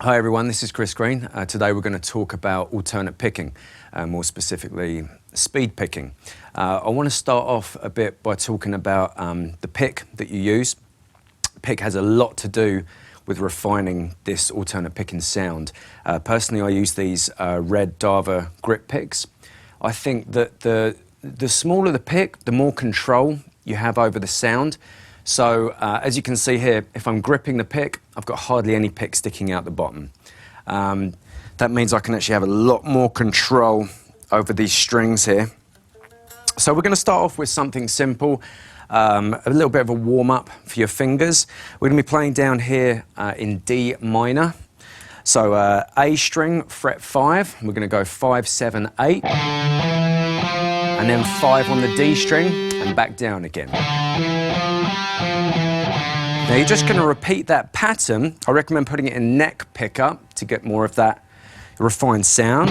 Hi everyone, this is Chris Green. Today we're going to talk about alternate picking, more specifically speed picking. I want to start off a bit by talking about the pick that you use. Pick has a lot to do with refining this alternate picking sound. Personally, I use these red Dava grip picks. I think that the smaller the pick, the more control you have over the sound. So as you can see here, if I'm gripping the pick, I've got hardly any pick sticking out the bottom. That means I can actually have a lot more control over these strings here. So we're going to start off with something simple, a little bit of a warm-up for your fingers. We're going to be playing down here in D minor. So A string, fret 5, we're going to go 5, 7, 8, and then 5 on the D string, and back down again. Now you're just going to repeat that pattern. I recommend putting it in neck pickup to get more of that refined sound.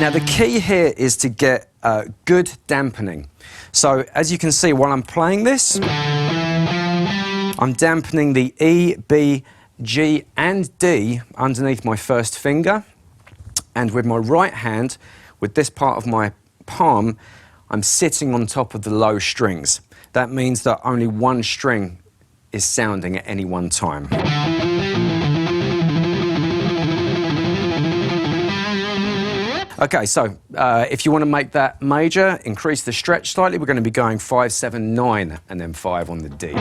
Now the key here is to get good dampening. So as you can see, while I'm playing this, I'm dampening the E, B, G and D underneath my first finger, and with my right hand, with this part of my palm, I'm sitting on top of the low strings. That means that only one string is sounding at any one time. Okay, so if you want to make that major, increase the stretch slightly. We're going to be going 5, 7, 9, and then 5 on the D.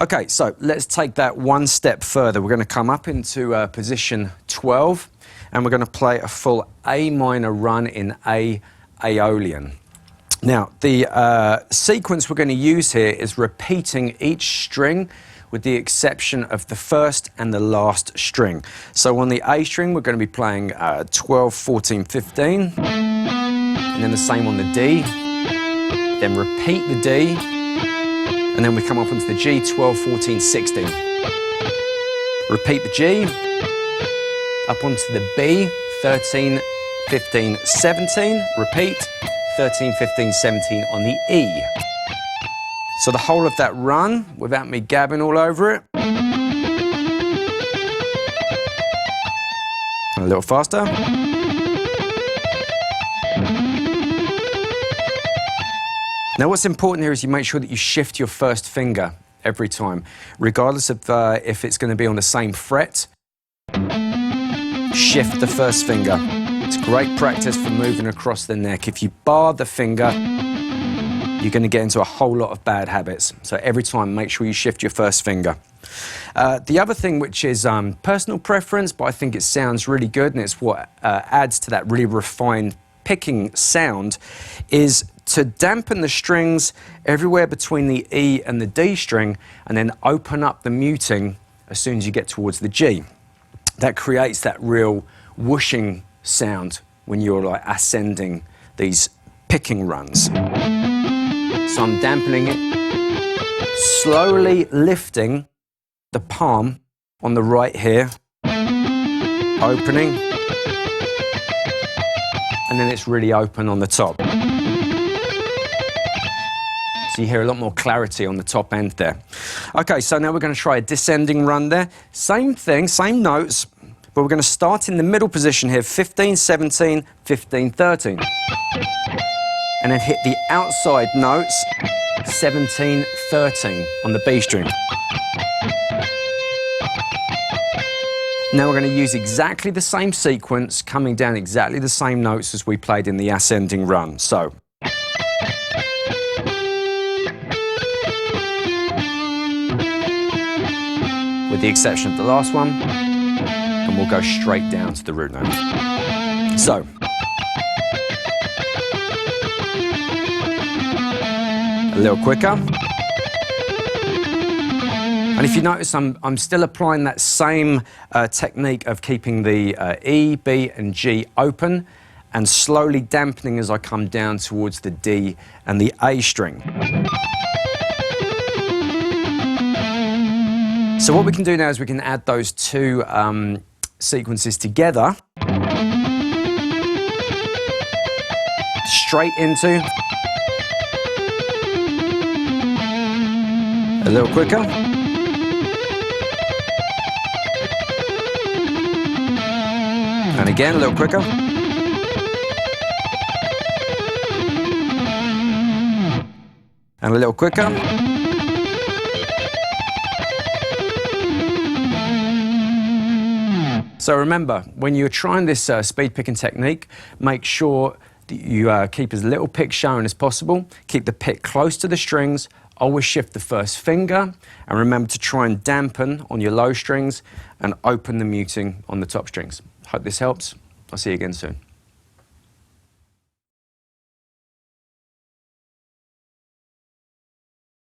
Okay, so let's take that one step further. We're going to come up into position 12, and we're going to play a full A minor run in A Aeolian. Now, the sequence we're going to use here is repeating each string with the exception of the first and the last string. So on the A string, we're going to be playing 12, 14, 15, and then the same on the D, then repeat the D, and then we come up onto the G, 12, 14, 16. Repeat the G, up onto the B, 13, 15, 17. Repeat, 13, 15, 17 on the E. So the whole of that run, without me gabbing all over it. A little faster. Now what's important here is you make sure that you shift your first finger every time, regardless of if it's going to be on the same fret. Shift the first finger. It's great practice for moving across the neck. If you bar the finger, you're going to get into a whole lot of bad habits. So every time, make sure you shift your first finger. The other thing, which is personal preference, but I think it sounds really good, and it's what adds to that really refined picking sound, is to dampen the strings everywhere between the E and the D string, and then open up the muting as soon as you get towards the G. That creates that real whooshing sound when you're like ascending these picking runs. So I'm dampening it, slowly lifting the palm on the right here, opening, and then it's really open on the top. So you hear a lot more clarity on the top end there. Okay, so now we're going to try a descending run there. Same thing, same notes, but we're going to start in the middle position here, 15, 17, 15, 13. And then hit the outside notes, 17, 13 on the B string. Now we're going to use exactly the same sequence, coming down exactly the same notes as we played in the ascending run. So. With the exception of the last one, and we'll go straight down to the root note. So. A little quicker. And if you notice, I'm still applying that same technique of keeping the E, B and G open and slowly dampening as I come down towards the D and the A string. So what we can do now is we can add those two sequences together. straight into. A little quicker. And again, a little quicker. And a little quicker. So remember, when you're trying this speed picking technique, make sure that you keep as little pick showing as possible. Keep the pick close to the strings. Always shift the first finger. And remember to try and dampen on your low strings and open the muting on the top strings. Hope this helps. I'll see you again soon.